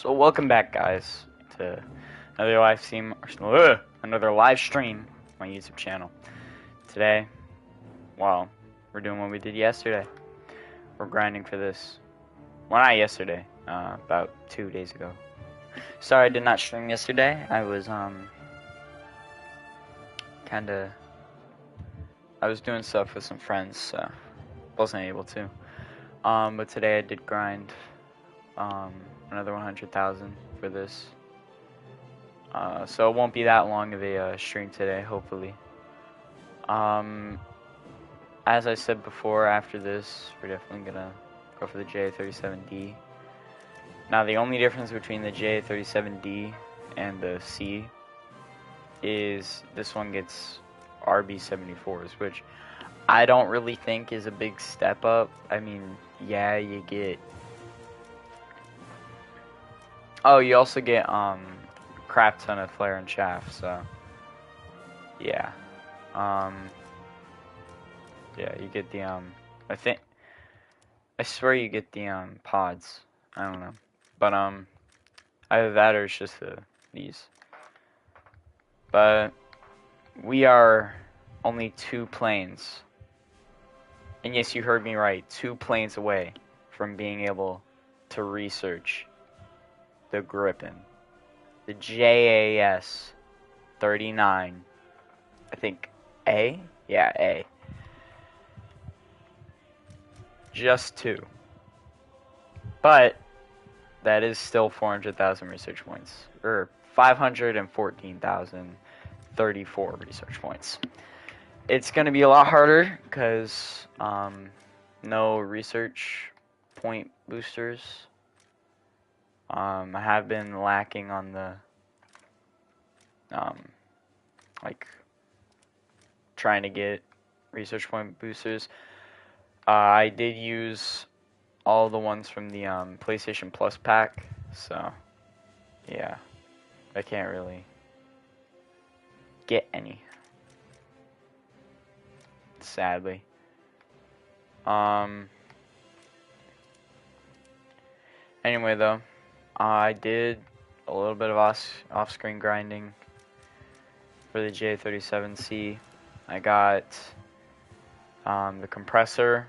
So welcome back, guys, to another live stream on my YouTube channel. Today, well, we're doing what we did yesterday. We're grinding for this. Well, not yesterday, about 2 days ago. Sorry I did not stream yesterday. I was I was doing stuff with some friends, so wasn't able to. But today I did grind another 100,000 for this. So it won't be that long of a stream today, hopefully. As I said before, after this, we're definitely gonna go for the AJ37D. Now, the only difference between the AJ37D and the C is this one gets RB74s, which I don't really think is a big step up. I mean, yeah, you get... Oh, you also get, crap ton of flare and chaff, so... Yeah. Yeah, you get the, I swear you get the, pods. I don't know. But, either that or it's just these. But, we are only 2 planes. And yes, you heard me right. 2 planes away from being able to research the Griffin. The JAS 39. I think A? Yeah, A. Just 2. But that is still 400,000 research points. Or 514,034 research points. It's going to be a lot harder because no research point boosters. I have been lacking on the like trying to get research point boosters. I did use all the ones from the PlayStation Plus pack, so yeah, I can't really get any, sadly. Anyway, though, I did a little bit of off-screen grinding for the J37C. I got the compressor,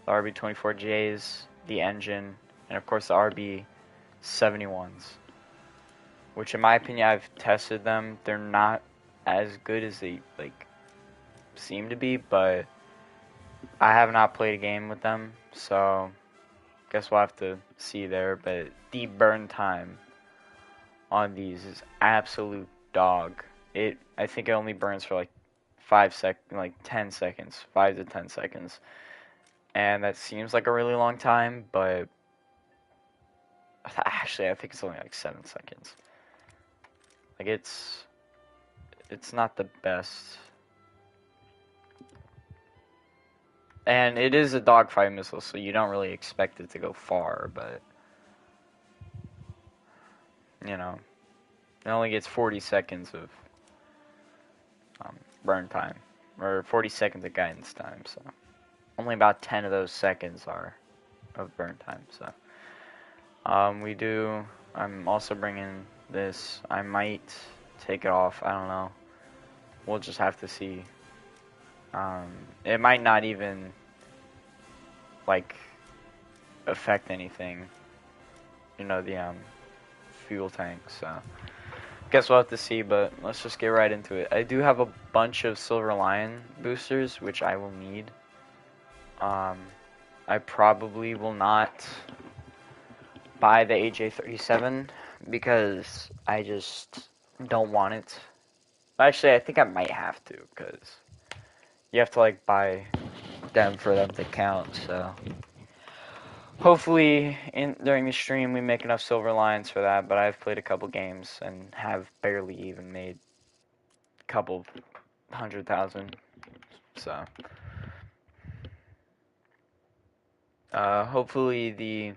the RB24Js, the engine, and of course the RB71s. Which, in my opinion, I've tested them. They're not as good as they seem to be, but I have not played a game with them, so guess we'll have to see there. But the burn time on these is absolute dog. I think it only burns for 10 seconds, 5 to 10 seconds, and that seems like a really long time, but actually I think it's only 7 seconds. It's not the best. And it is a dogfight missile, so you don't really expect it to go far, but you know, it only gets 40 seconds of burn time, or 40 seconds of guidance time, so only about 10 of those seconds are of burn time. So I'm also bringing this. I might take it off, I don't know, we'll just have to see. It might not even affect anything, the fuel tank, so guess we'll have to see. But let's just get right into it. I do have a bunch of Silver Lion boosters, which I will need. I probably will not buy the AJ37 because I just don't want it. Actually, I think I might have to, because you have to buy them for them to count. So hopefully during the stream we make enough Silver Lions for that, but I've played a couple games and have barely even made a couple 100,000. So hopefully the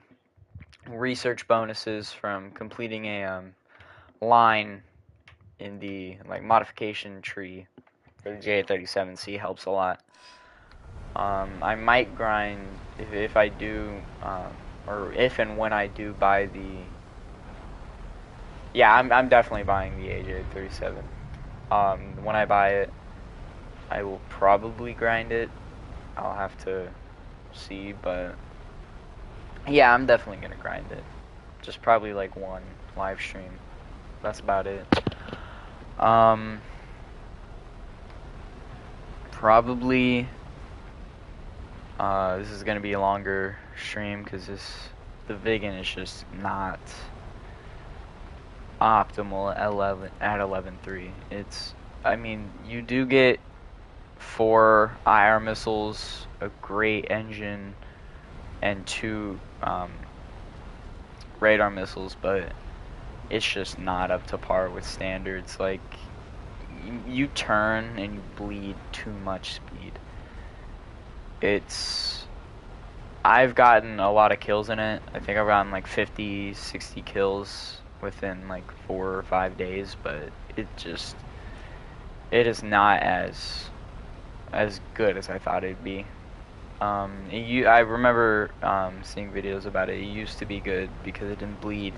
research bonuses from completing a line in the modification tree for the J37C helps a lot. I might grind if I do, or if and when I do buy the Yeah, I'm definitely buying the AJ37. When I buy it, I will probably grind it. I'll have to see, but yeah, I'm definitely gonna grind it. Just probably like one live stream. That's about it. Probably this is gonna be a longer stream because the vegan is just not optimal at 11.3. I mean, you do get 4 IR missiles, a great engine, and 2 radar missiles, but it's just not up to par with standards. Like, you turn and you bleed too much speed. I've gotten a lot of kills in it. I think I've gotten like 50, 60 kills within like 4 or 5 days, but it is not as good as I thought it'd be. I remember seeing videos about it. It used to be good because it didn't bleed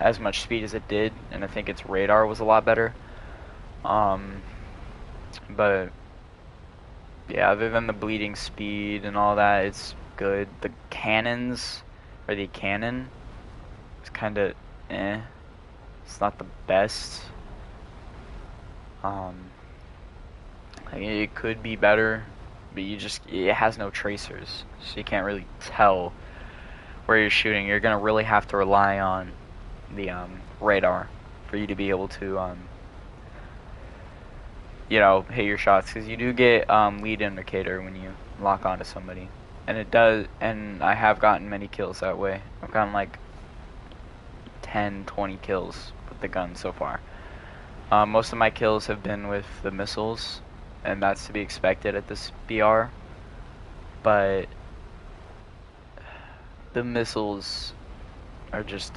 as much speed as it did, and I think its radar was a lot better. But yeah, other than the bleeding speed and all that, it's good. The cannons, or the cannon, it's kind of It's not the best. I mean, it could be better, but it has no tracers, so you can't really tell where you're shooting. You're gonna really have to rely on the radar for you to be able to hit your shots, because you do get lead indicator when you lock onto somebody, and it does. And I have gotten many kills that way. I've gotten like 10, 20 kills with the gun so far. Most of my kills have been with the missiles, and that's to be expected at this BR. But the missiles are just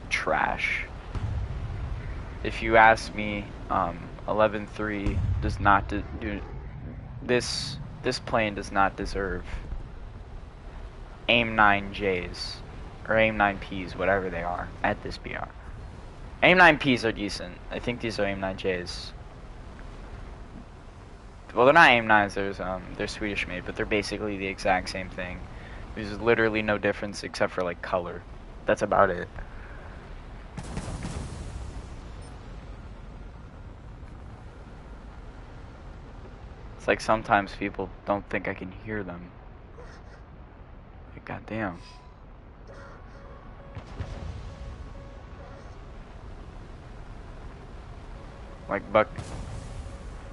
trash. If you ask me, 11.3 does not do this. This plane does not deserve AIM 9Js or AIM 9Ps, whatever they are, at this BR. AIM 9Ps are decent. I think these are AIM 9Js. Well, they're not AIM 9s. They're Swedish made, but they're basically the exact same thing. There's literally no difference except for like color. That's about it. It's like sometimes people don't think I can hear them. Like, goddamn. Like, Buck.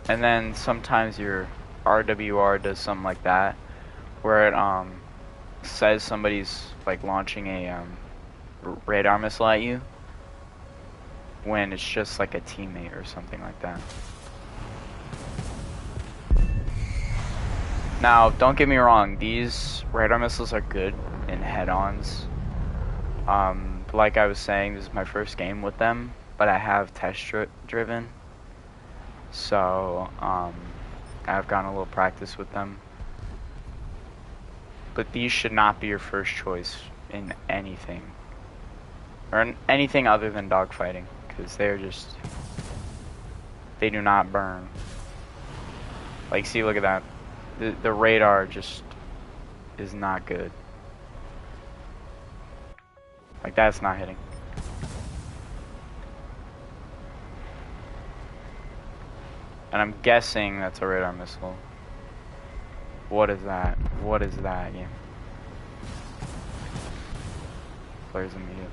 And then sometimes your RWR does something like that, where it says somebody's like launching a radar missile at you, when it's just like a teammate or something like that. Now, don't get me wrong, these radar missiles are good in head-ons. Like I was saying, this is my first game with them, but I have test-driven. So, I've gotten a little practice with them. But these should not be your first choice in anything. Or in anything other than dogfighting, because they do not burn. Like, see, look at that. The radar just is not good. Like, that's not hitting. And I'm guessing that's a radar missile. What is that? What is that? Yeah. Players immediate.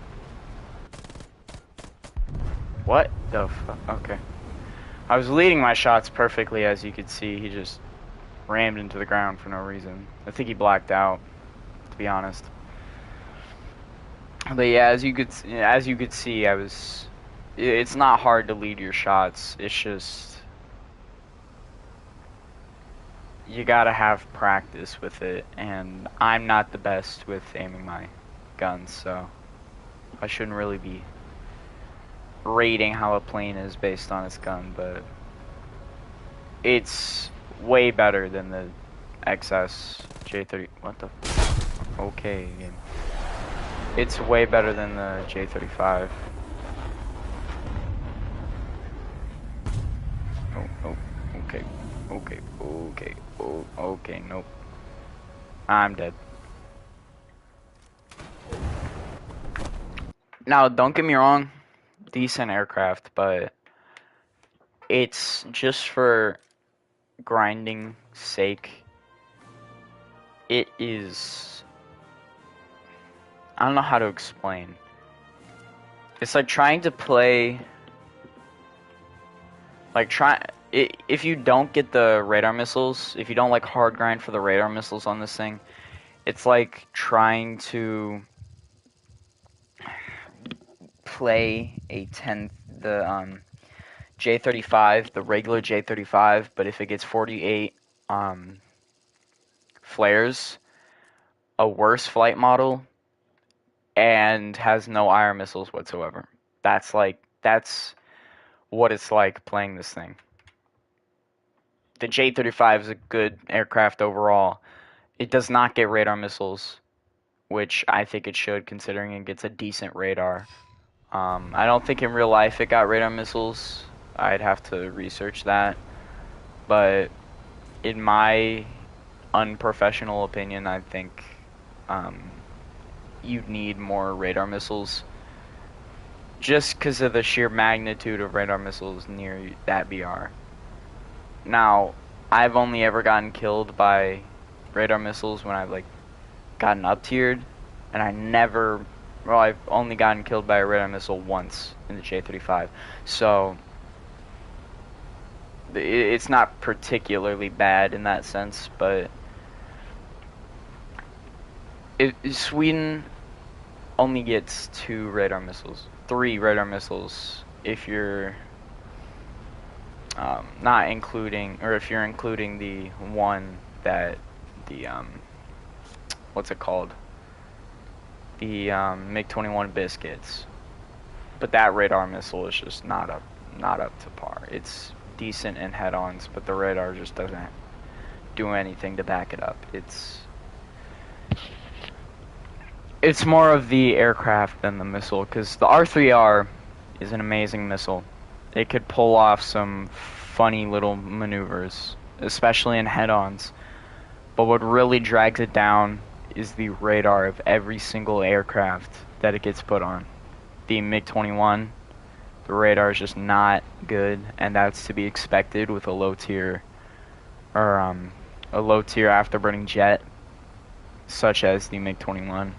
What the fuck? Okay. I was leading my shots perfectly, as you could see. He just rammed into the ground for no reason. I think he blacked out, to be honest. But yeah, as you could see, it's not hard to lead your shots. It's just you gotta have practice with it, and I'm not the best with aiming my guns, so I shouldn't really be rating how a plane is based on its gun, but it's way better than the XS J30. What the? Okay, game. It's way better than the J35. Oh, okay, okay, nope. I'm dead. Now, don't get me wrong, decent aircraft, but it's just for grinding sake. It is, I don't know how to explain. It's like trying to play, like if you don't get the radar missiles, if you don't like hard grind for the radar missiles on this thing, it's like trying to play the J35, the regular J35, but if it gets 48 flares, a worse flight model, and has no IR missiles whatsoever. That's what it's like playing this thing. The J35 is a good aircraft overall. It does not get radar missiles, which I think it should, considering it gets a decent radar. I don't think in real life it got radar missiles. I'd have to research that. But in my unprofessional opinion, I think you need more radar missiles. Just because of the sheer magnitude of radar missiles near that BR. Now, I've only ever gotten killed by radar missiles when I've gotten up tiered, and I've only gotten killed by a radar missile once in the J35. So it's not particularly bad in that sense, but Sweden only gets 2 radar missiles, 3 radar missiles if you're not including, or if you're including the one that the what's it called? The MiG-21 biscuits. But that radar missile is just not up to par. It's decent in head-ons, but the radar just doesn't do anything to back it up. It's more of the aircraft than the missile, because the R3R is an amazing missile. It could pull off some funny little maneuvers, especially in head-ons. But what really drags it down is the radar of every single aircraft that it gets put on. The MiG-21, the radar is just not good, and that's to be expected with a low tier, or a low tier afterburning jet, such as the MiG-21.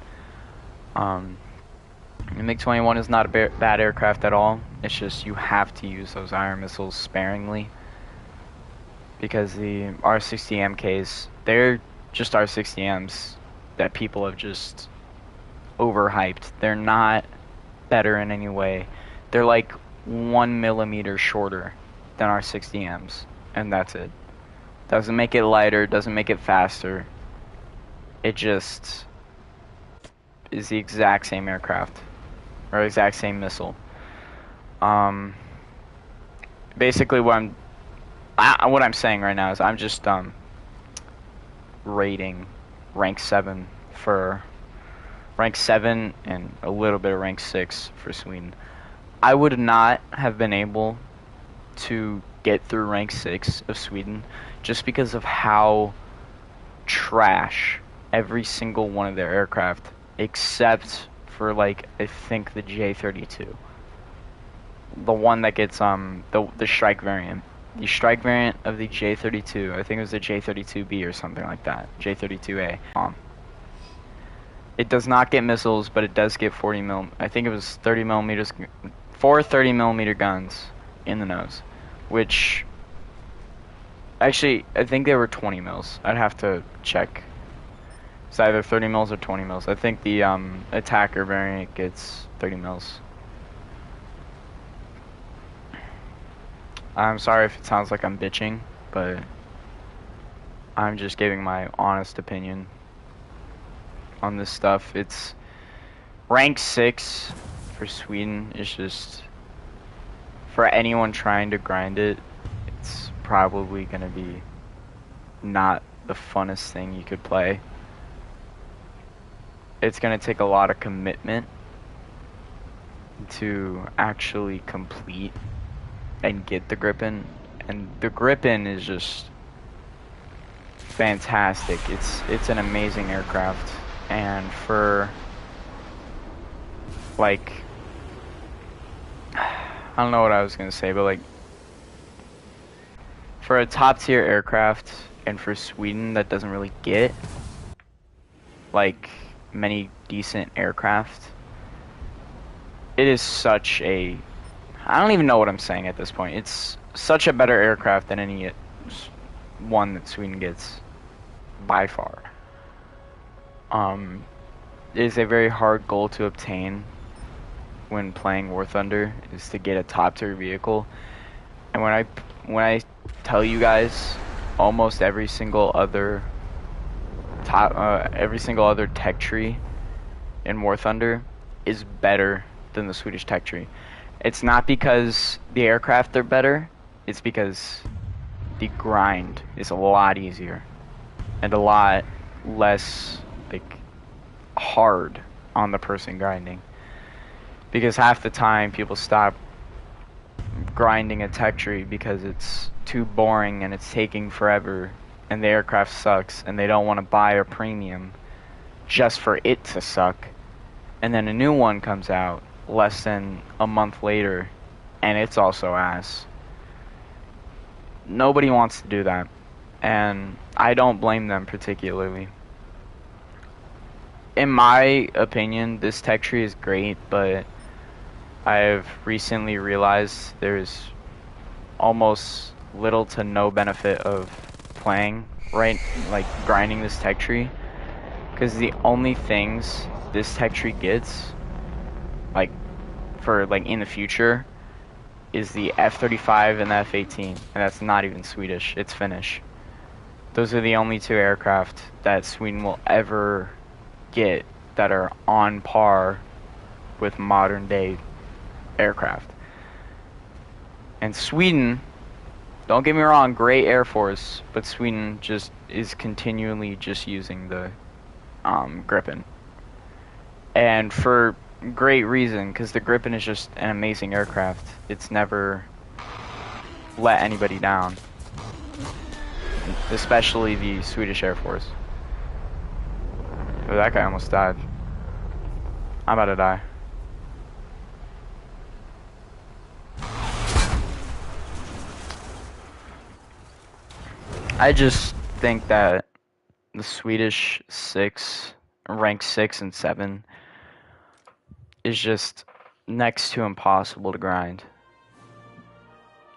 The MiG-21 is not a bad aircraft at all. It's just you have to use those iron missiles sparingly, because the R60MKs, they're just R60Ms that people have just overhyped. They're not better in any way. They're like 1 millimeter shorter than R60Ms, and that's it. Doesn't make it lighter, doesn't make it faster. It just is the exact same aircraft, or exact same missile. Basically what I'm saying right now is I'm just rating rank 7 for rank 7 and a little bit of rank 6 for Sweden. I would not have been able to get through rank 6 of Sweden just because of how trash every single one of their aircraft, except for I think the J32, the one that gets the strike variant. The strike variant of the J32, I think it was the J32B or something like that, J32A. It does not get missiles, but it does get 40 mil. I think it was 30 millimeters, 4 30 millimeter guns in the nose, which actually I think they were 20 mils. I'd have to check. It's either 30 mils or 20 mils. I think the attacker variant gets 30 mils. I'm sorry if it sounds like I'm bitching, but I'm just giving my honest opinion on this stuff. It's rank 6 for Sweden is just, for anyone trying to grind it, it's probably gonna be not the funnest thing you could play. It's gonna take a lot of commitment to actually complete and get the Gripen, And the Gripen is just fantastic. It's an amazing aircraft, and for like, I don't know what I was gonna say, but like, for a top tier aircraft and for Sweden that doesn't really get like many decent aircraft, it is such a, I don't even know what I'm saying at this point. It's such a better aircraft than any one that Sweden gets by far. It is a very hard goal to obtain when playing War Thunder, is to get a top tier vehicle. And when I tell you guys, almost every single other tech tree in War Thunder is better than the Swedish tech tree. It's not because the aircraft are better, it's because the grind is a lot easier and a lot less like hard on the person grinding. Because half the time people stop grinding a tech tree because it's too boring and it's taking forever and the aircraft sucks and they don't want to buy a premium just for it to suck. And then a new one comes out less than a month later and it's also ass. Nobody wants to do that, and I don't blame them particularly. In my opinion, this tech tree is great, but I've recently realized there's almost little to no benefit of playing, right, like grinding this tech tree, because the only things this tech tree gets, like, for, like, in the future, is the F-35 and the F-18, and that's not even Swedish, it's Finnish. Those are the only two aircraft that Sweden will ever get that are on par with modern day aircraft. And Sweden, don't get me wrong, great Air Force, but Sweden just is continually just using the Gripen. And for great reason, because the Gripen is just an amazing aircraft. It's never let anybody down, especially the Swedish Air Force. Oh, that guy almost died. I'm about to die. I just think that the Swedish rank 6 and 7 is just next to impossible to grind.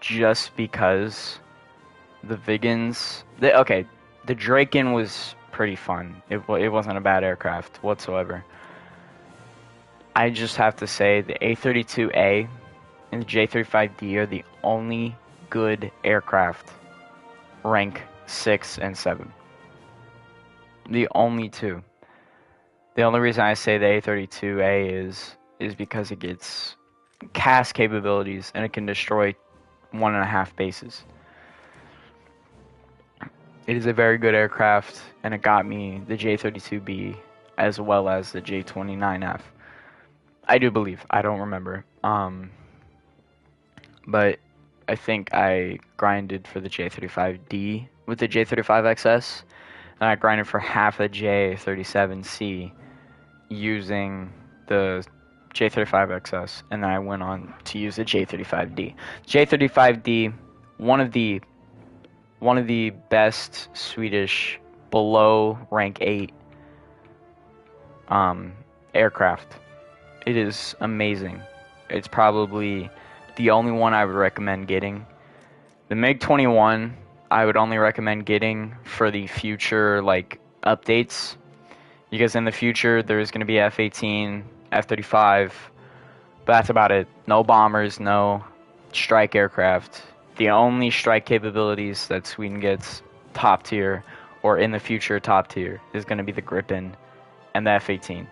Just because the Viggens... okay, the Draken was pretty fun. It wasn't a bad aircraft whatsoever. I just have to say the A32A and the J35D are the only good aircraft rank 6 and 7. The only two. The only reason I say the A32A is because it gets cast capabilities and it can destroy 1.5 bases. It is a very good aircraft, and it got me the J32B as well as the J29F. I do believe. I don't remember. But I think I grinded for the J35D with the J35XS, and I grinded for half the J37C using the J35XS, and then I went on to use the J35D. J35D, one of the best Swedish below rank 8 aircraft. It is amazing. It's probably the only one I would recommend getting. The MiG-21 I would only recommend getting for the future like updates, because in the future there's going to be F-18, F-35, but that's about it. No bombers, no strike aircraft. The only strike capabilities that Sweden gets top tier, or in the future top tier, is going to be the Gripen and the F-18.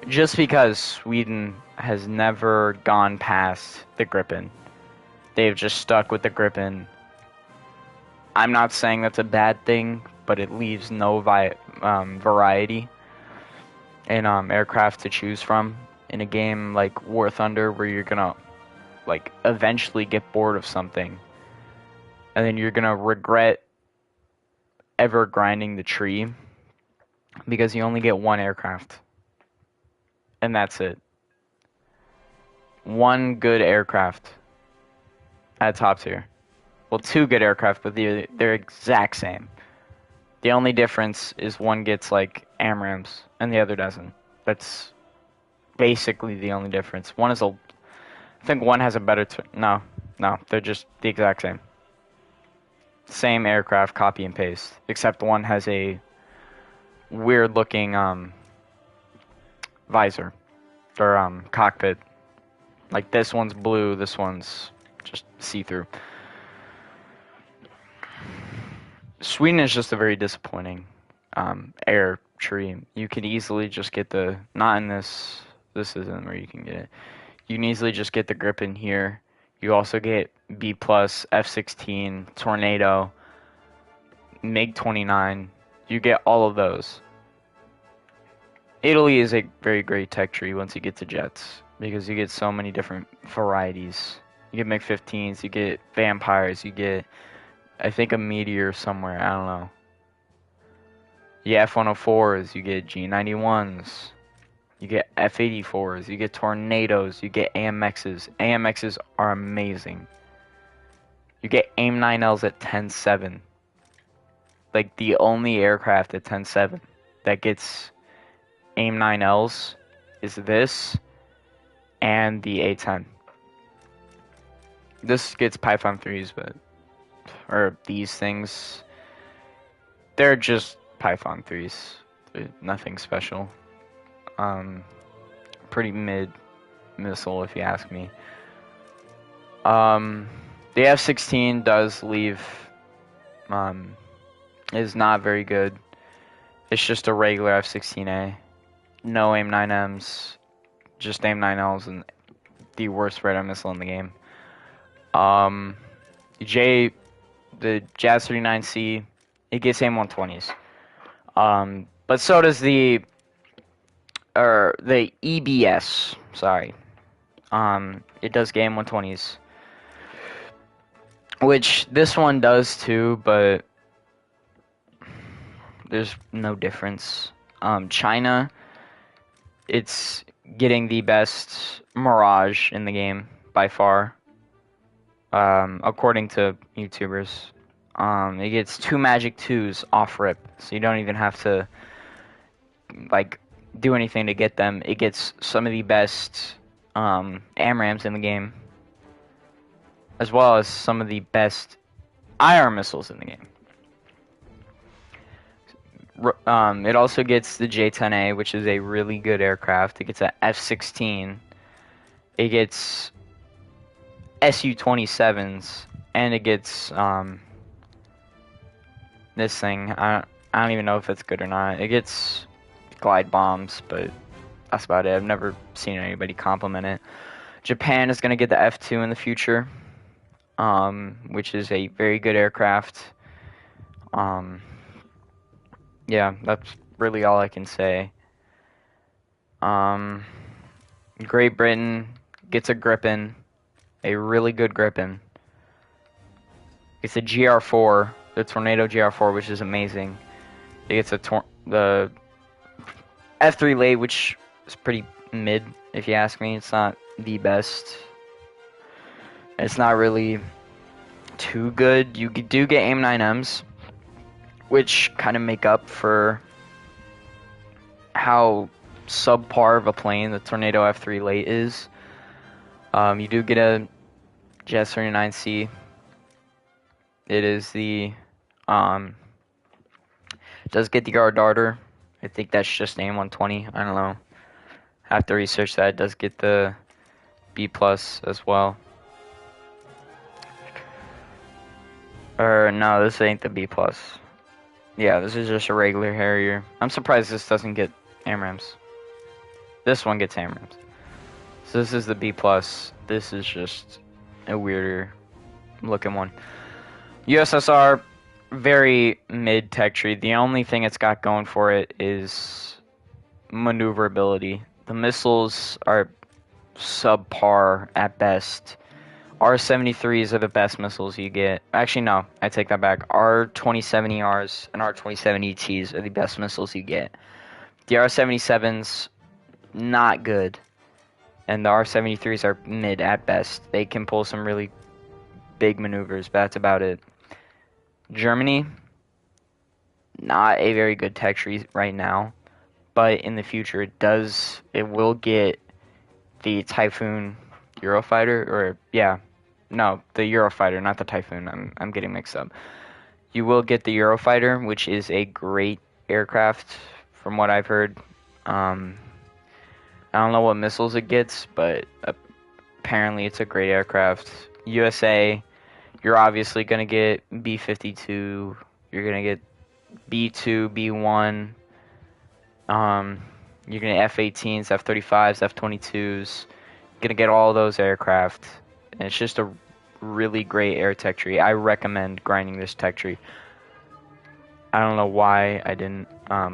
Just because Sweden has never gone past the Gripen. They've just stuck with the Gripen. I'm not saying that's a bad thing, but it leaves no variety in aircraft to choose from in a game like War Thunder, where you're gonna like eventually get bored of something, and then you're gonna regret ever grinding the tree because you only get one aircraft, and that's it. One good aircraft at top tier. Well, two good aircraft, but they're exact same. The only difference is one gets like AMRAAMs and the other doesn't. That's basically the only difference. I think one has a better, no, they're just the exact same. Same aircraft, copy and paste, except one has a weird looking visor or cockpit. Like this one's blue, this one's just see-through. Sweden is just a very disappointing air tree. You could easily just get the, not in this isn't where you can get it. You can easily just get the grip in here. You also get B+, F-16, Tornado, MiG-29. You get all of those. Italy is a very great tech tree once you get to jets, because you get so many different varieties. You get MiG-15s, you get Vampires, you get, I think, a Meteor somewhere, I don't know. You get F-104s, you get G91s, you get F-84s, you get Tornadoes, you get AMXs. AMXs are amazing. You get AIM-9Ls at 10.7. Like, the only aircraft at 10.7 that gets AIM-9Ls is this and the A-10. This gets Python 3s, or these things, they're just Python 3s. They're nothing special. Pretty mid missile, if you ask me. The F-16 does leave, is not very good. It's just a regular F-16A. No AIM-9Ms, just AIM-9Ls, and the worst radar missile in the game. The Jazz-39C, it gets AIM-120s. But so does the EBS, sorry. It does get AIM-120s. Which this one does too, but there's no difference. China, it's getting the best Mirage in the game by far. According to YouTubers. It gets 2 Magic 2s off rip, so you don't even have to like do anything to get them. It gets some of the best AMRAAMs in the game, as well as some of the best IR missiles in the game. It also gets the J-10A, which is a really good aircraft. It gets an F-16. It gets Su-27s, and it gets this thing. I don't even know if it's good or not. It gets glide bombs, but that's about it. I've never seen anybody compliment it. Japan is going to get the F-2 in the future, which is a very good aircraft. Yeah, that's really all I can say. Great Britain gets a Gripen, a really good Gripen. It's a GR4, the Tornado GR4, which is amazing. It gets the F3 late, which is pretty mid, if you ask me. It's not the best. It's not really too good. You do get AIM-9Ms, which kind of make up for how subpar of a plane the Tornado F3 late is. You do get a Jazz-39C. It is the does get the Guard Darter. I think that's just AIM-120. I don't know. I have to research that. It does get the B+ as well. Or no, this ain't the B+. Yeah, this is just a regular Harrier. I'm surprised this doesn't get AMRAAMs. This one gets AMRAAMs. So this is the B+. This is just a weirder looking one. USSR, very mid tech tree. The only thing it's got going for it is maneuverability. The missiles are subpar at best. R-73s are the best missiles you get. Actually, no, I take that back. R-27ERs and R-27ETs are the best missiles you get. The R-77s, not good. And the R-73s are mid at best. They can pull some really big maneuvers, but that's about it. Germany, not a very good tech tree right now. But in the future, it will get the Typhoon Eurofighter, or, yeah. No, the Eurofighter, not the Typhoon. I'm getting mixed up. You will get the Eurofighter, which is a great aircraft, from what I've heard. I don't know what missiles it gets, but apparently it's a great aircraft. USA, you're obviously going to get B-52. You're going to get B-2, B-1. You're going to get F-18s, F-35s, F-22s. You're going to get all those aircraft. And it's just a really great air tech tree. I recommend grinding this tech tree. I don't know why I didn't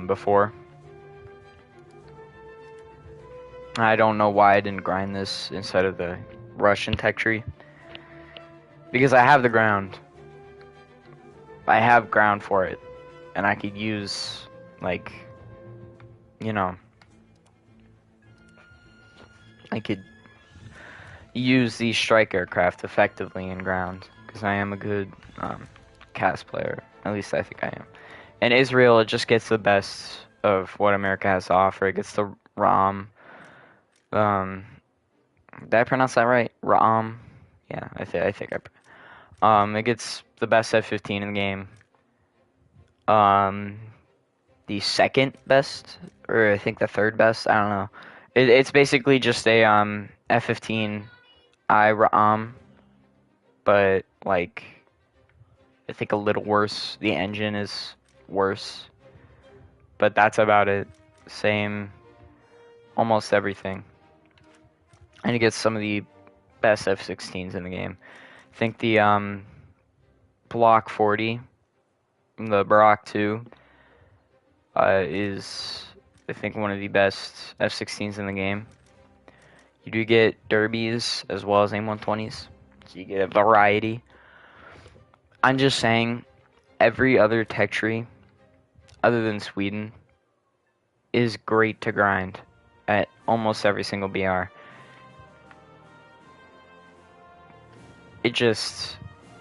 before. I don't know why I didn't grind this instead of the Russian tech tree. Because I have the ground. I have ground for it. And I could use, like, you know, I could use these strike aircraft effectively in ground. Because I am a good CAS player. At least I think I am. And Israel, it just gets the best of what America has to offer. It gets the ROM. Did I pronounce that right? ROM? Yeah, I think it gets the best F-15 in the game. The second best, or I think the third best. I don't know. It's basically just a F-15 ROM, but like I think a little worse. The engine is worse, but that's about it. Same, almost everything. And it gets some of the best F-16s in the game. I think the Block 40, the Barak 2, is I think one of the best F-16s in the game. You do get derbies as well as AIM-120s, so you get a variety. I'm just saying, every other tech tree, other than Sweden, is great to grind at almost every single BR. It just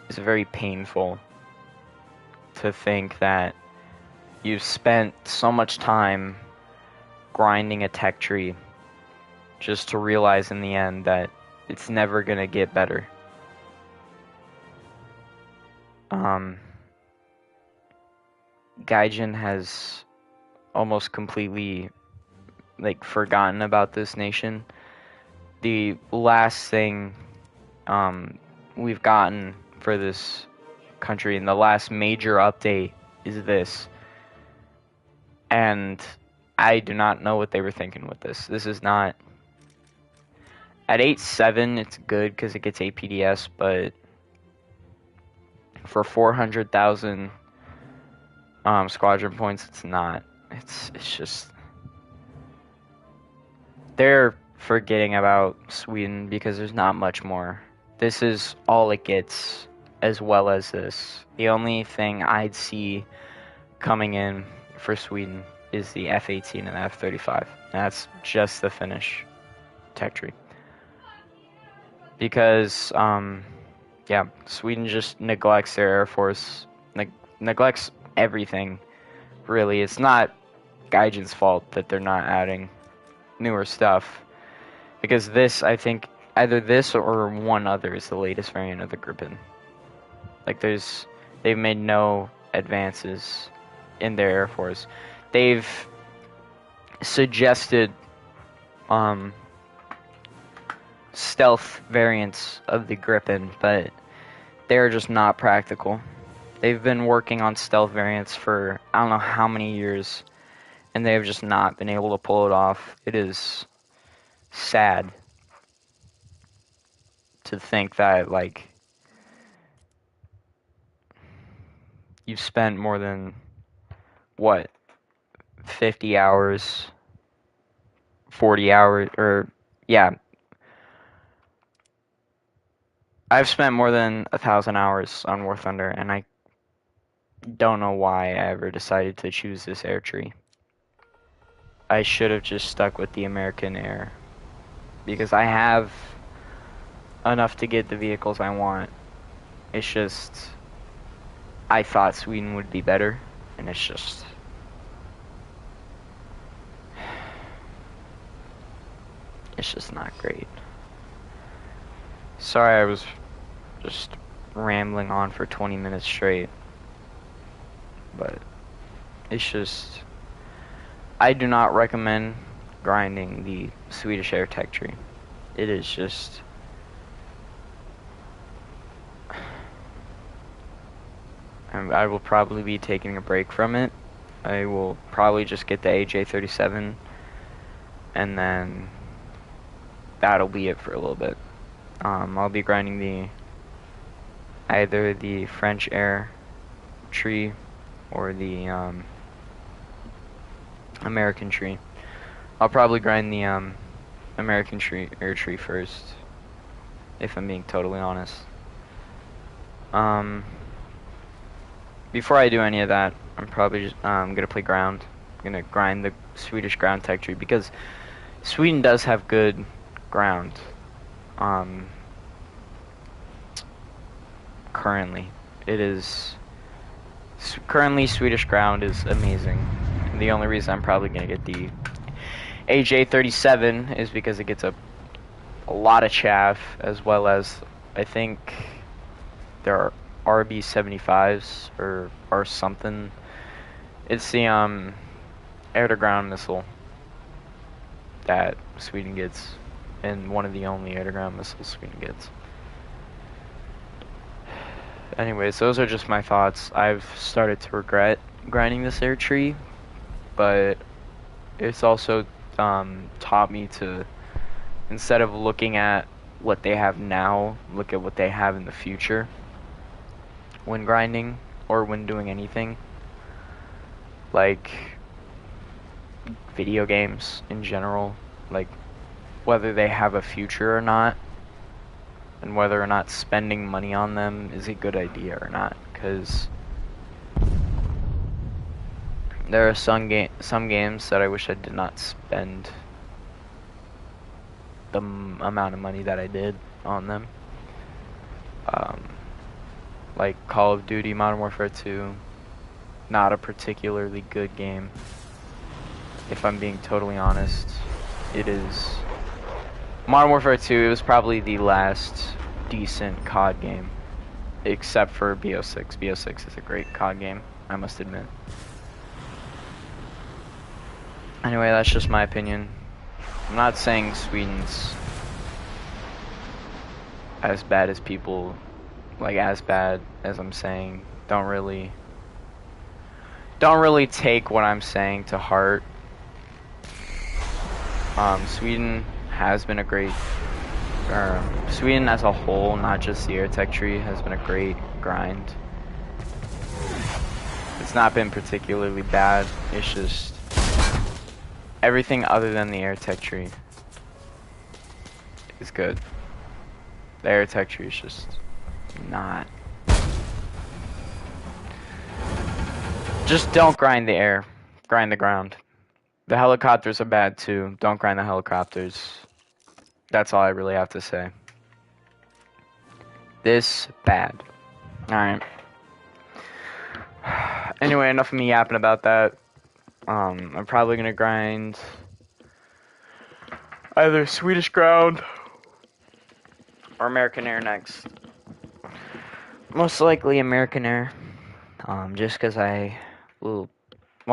is very painful to think that you've spent so much time grinding a tech tree just to realize in the end that it's never going to get better. Gaijin has almost completely forgotten about this nation. The last thing we've gotten for this country, and the last major update is this. And I do not know what they were thinking with this. This is not... At 8.7, it's good because it gets APDS, but for 400,000 squadron points, it's not. It's just... They're forgetting about Sweden because there's not much more. This is all it gets, as well as this. The only thing I'd see coming in for Sweden is the F-18 and the F-35. And that's just the Finnish tech tree. Because, yeah, Sweden just neglects their Air Force, neglects everything, really. It's not Gaijin's fault that they're not adding newer stuff. Because this, I think, either this or one other is the latest variant of the Gripen. They've made no advances in their Air Force. They've suggested stealth variants of the Gripen, but they're just not practical. They've been working on stealth variants for I don't know how many years, and they've just not been able to pull it off. It is sad to think that, you've spent more than, 50 hours, 40 hours, or, yeah, I've spent more than 1,000 hours on War Thunder, and I don't know why I ever decided to choose this air tree. I should have just stuck with the American Air, because I have enough to get the vehicles I want. It's just, I thought Sweden would be better, and it's just, not great. Sorry, I was just rambling on for 20 minutes straight, but it's just, I do not recommend grinding the Swedish air tech tree. It is just, I will probably be taking a break from it. I will probably just get the AJ37, and then that'll be it for a little bit. I'll be grinding either the French air tree or the American tree. I'll probably grind the American air tree first, if I'm being totally honest. Before I do any of that, I'm probably just gonna play ground. I'm gonna grind the Swedish ground tech tree because Sweden does have good ground. Currently, currently Swedish ground is amazing. And the only reason I'm probably gonna get the AJ37 is because it gets a lot of chaff, as well as I think there are RB75s or something. It's the air-to-ground missile that Sweden gets, and one of the only air-to-ground missiles Sweden gets. Anyways, those are just my thoughts. I've started to regret grinding this air tree, but it's also taught me to, instead of looking at what they have now, look at what they have in the future when grinding or when doing anything, like video games in general, like whether they have a future or not, and whether or not spending money on them is a good idea or not, because there are some games that I wish I did not spend the amount of money that I did on them. Like Call of Duty Modern Warfare 2, not a particularly good game. If I'm being totally honest, it is. Modern Warfare 2, it was probably the last decent COD game, except for BO6. BO6 is a great COD game, I must admit. Anyway, that's just my opinion. I'm not saying Sweden's as bad as people, like as bad as I'm saying. Don't really take what I'm saying to heart. Sweden has been a great, Sweden as a whole, not just the air tech tree, has been a great grind. It's not been particularly bad. It's just everything other than the air tech tree is good. The air tech tree is just not. Just don't grind the air, grind the ground. The helicopters are bad too. Don't grind the helicopters. That's all I really have to say. This bad. Alright. Anyway, enough of me yapping about that. I'm probably gonna grind either Swedish ground or American Air next. Most likely American Air. Just because well,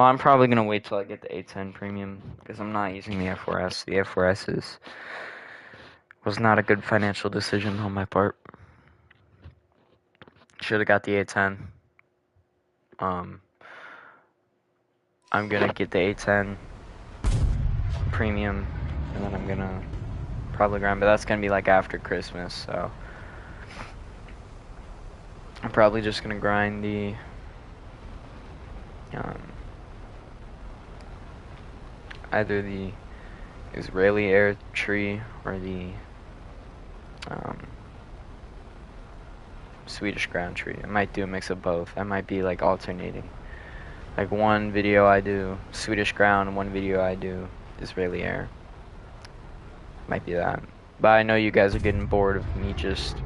I'm probably gonna wait till I get the A10 premium because I'm not using the F4S. The F4S was not a good financial decision on my part. Should have got the A10. I'm gonna get the A10 premium, and then I'm gonna probably grind, but that's gonna be like after Christmas, so I'm probably just gonna grind the either the Israeli air tree or the Swedish ground tree. I might do a mix of both. I might be like alternating. Like one video I do Swedish ground, one video I do Israeli air. Might be that. But I know you guys are getting bored of me just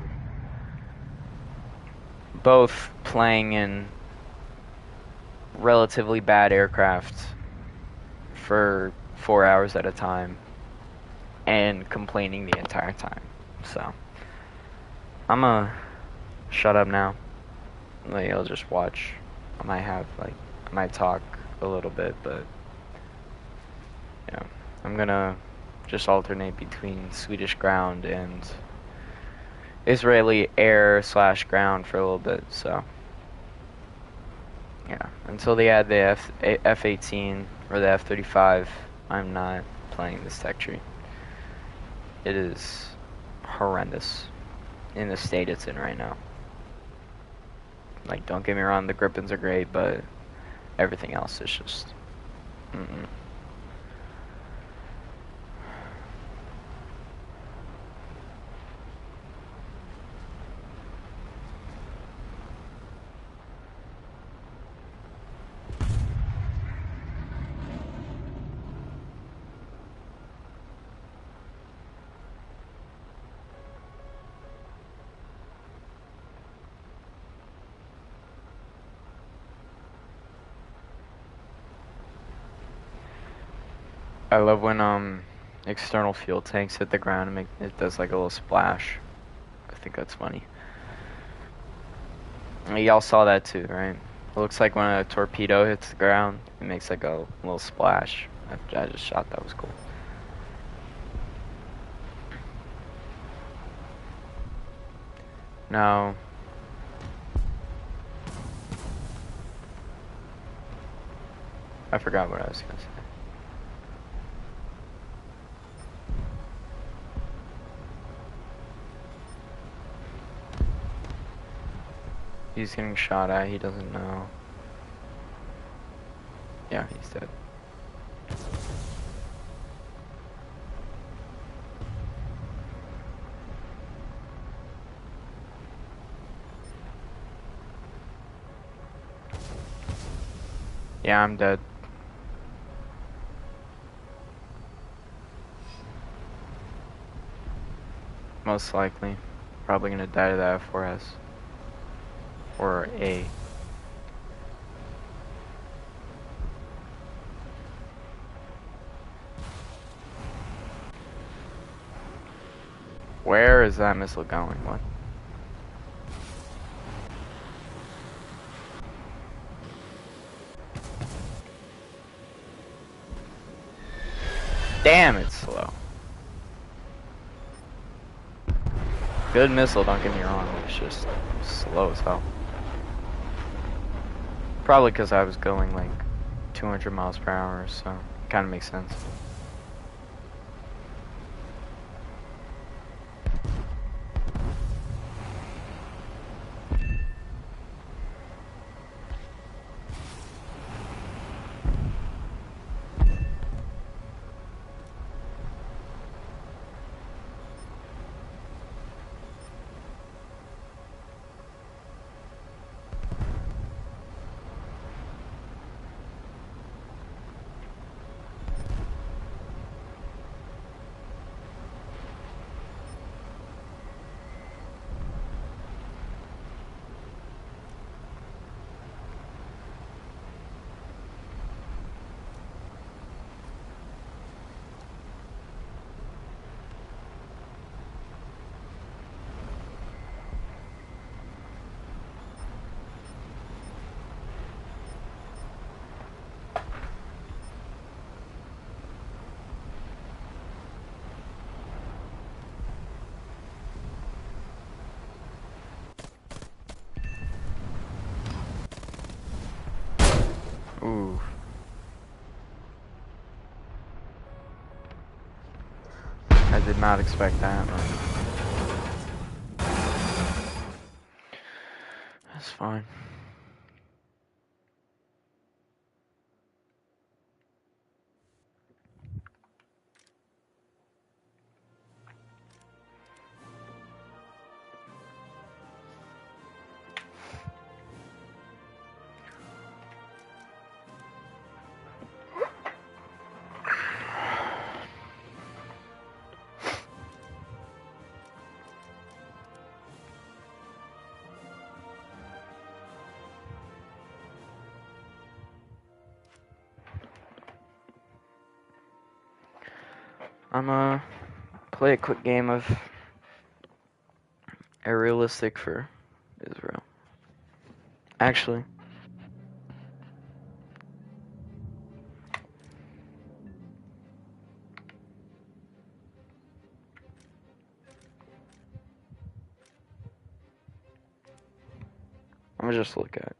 both playing in relatively bad aircraft for 4 hours at a time and complaining the entire time. So I'm gonna shut up now. Like, I'll just watch. I might talk a little bit, but yeah, I'm gonna just alternate between Swedish ground and Israeli air / ground for a little bit. So yeah, until they add the F-18 or the F-35, I'm not playing this tech tree. It is horrendous in the state it's in right now. Like, don't get me wrong, the Gripens are great, but everything else is just I love when external fuel tanks hit the ground and it does like a little splash. I think that's funny. Y'all saw that too, right? It looks like when a torpedo hits the ground, it makes like a little splash. I just shot. That was cool. Now, I forgot what I was gonna say. He's getting shot at, he doesn't know. Yeah, he's dead. Yeah, I'm dead. Most likely. Probably gonna die to that F4S. Or A. Where is that missile going? What? Damn, it's slow. Good missile, don't get me wrong. It's just slow as hell. Probably because I was going like 200 miles per hour, so it kind of makes sense. Ooh. I did not expect that. That's fine. I'm play a quick game of Aerialistic for Israel. Actually, I'm gonna just look at it.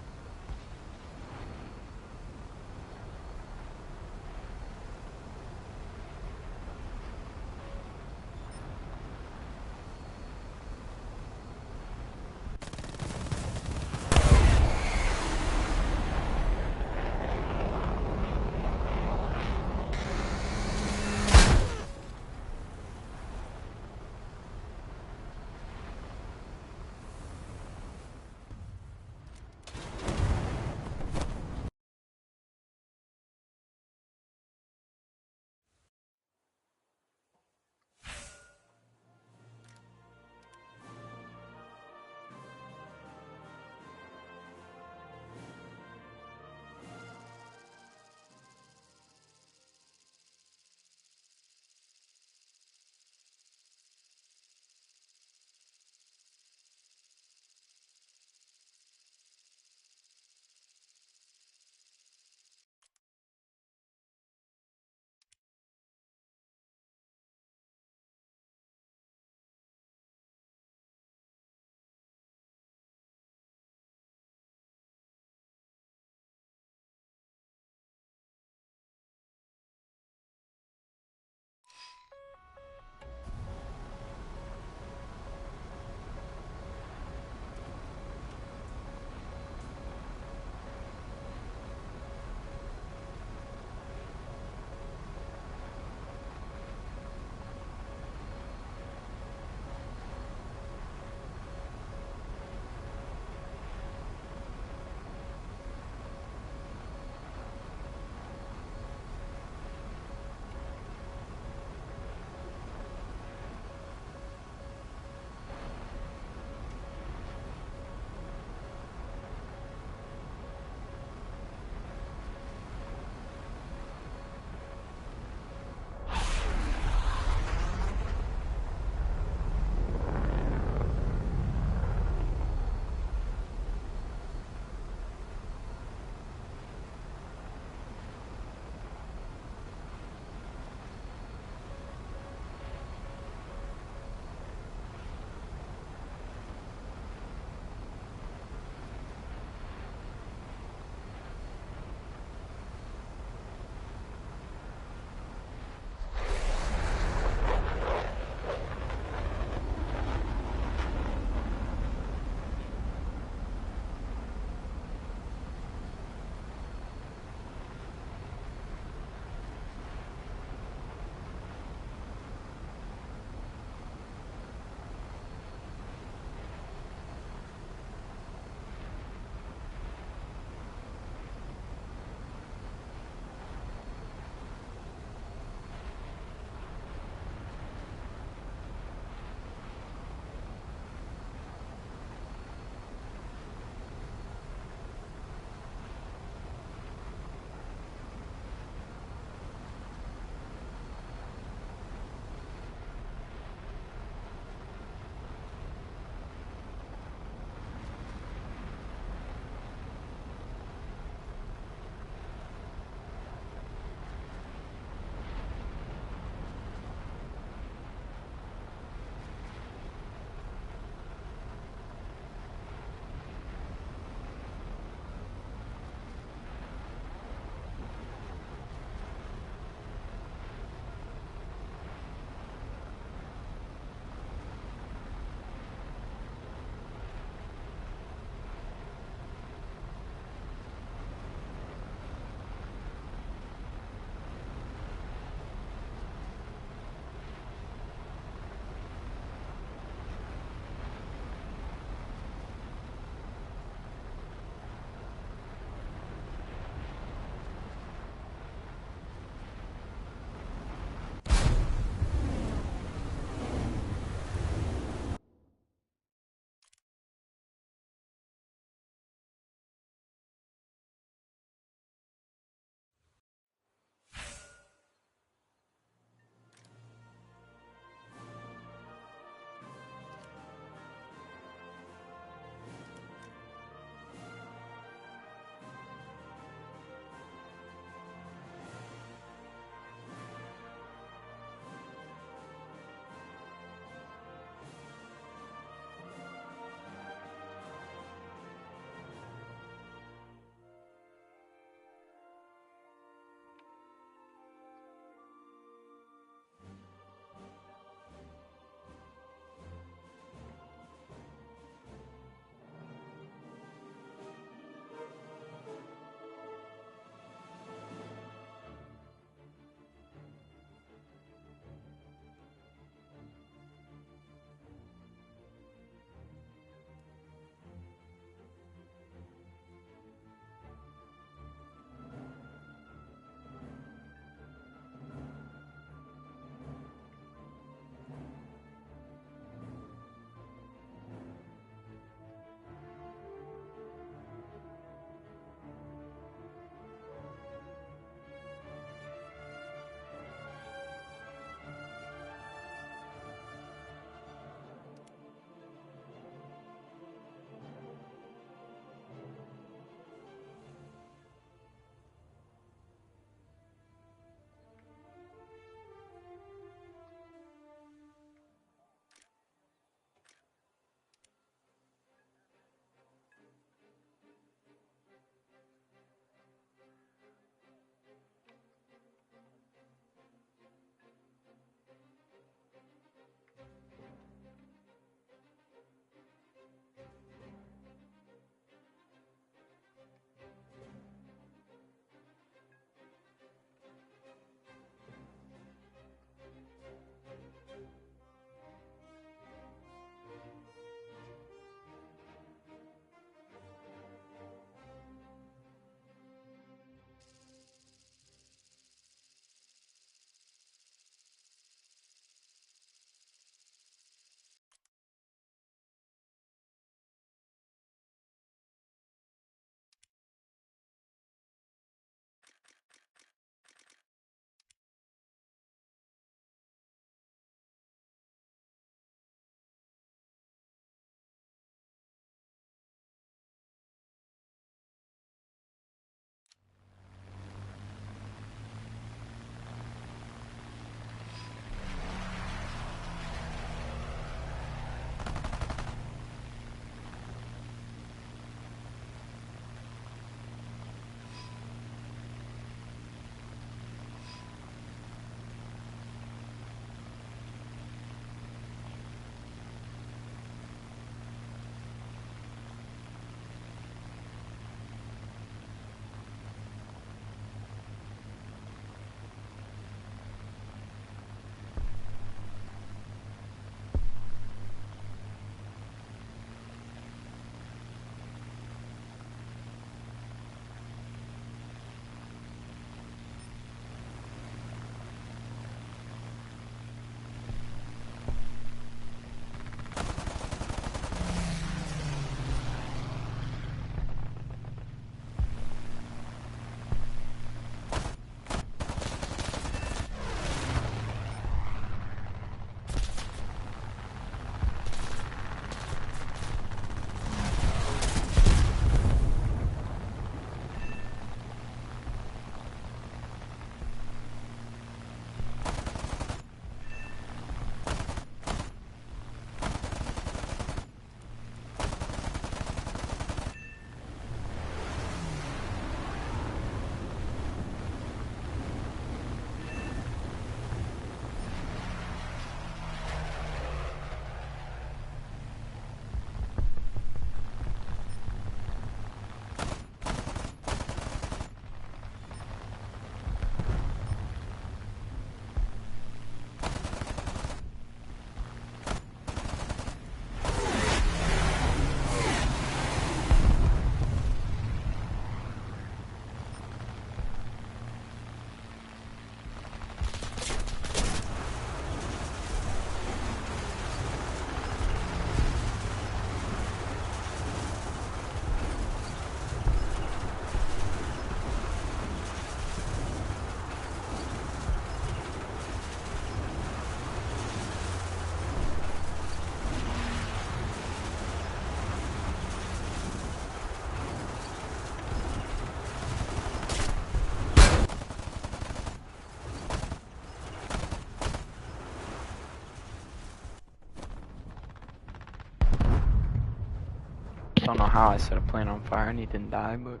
Don't know how I set a plane on fire and he didn't die, but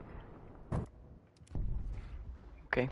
okay.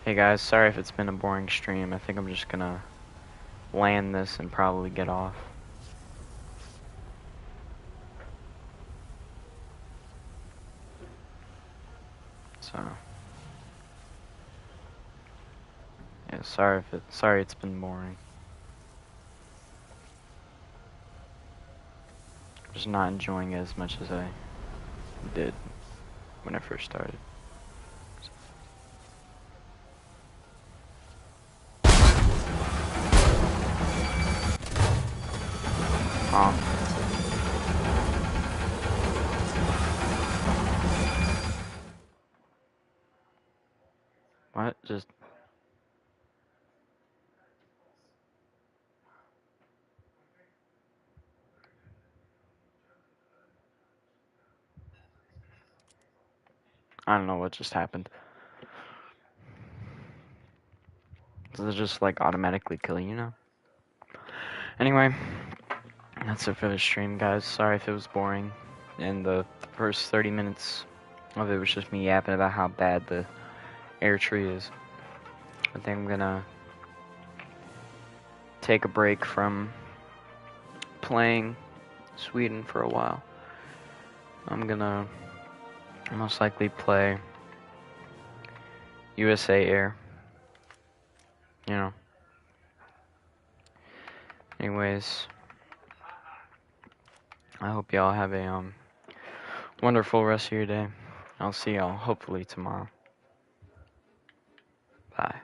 Hey guys, sorry if it's been a boring stream. I think I'm just gonna land this and probably get off. So yeah, sorry it's been boring. Just not enjoying it as much as I did when I first started. What? Just I don't know what just happened. Does it just like automatically kill you now? Anyway, that's it for the stream, guys. Sorry if it was boring. And the first 30 minutes of it was just me yapping about how bad the air tree is. I think I'm gonna take a break from playing Sweden for a while. I'm gonna most likely play USA Air. You know. Anyways, I hope y'all have a wonderful rest of your day. I'll see y'all hopefully tomorrow. Bye.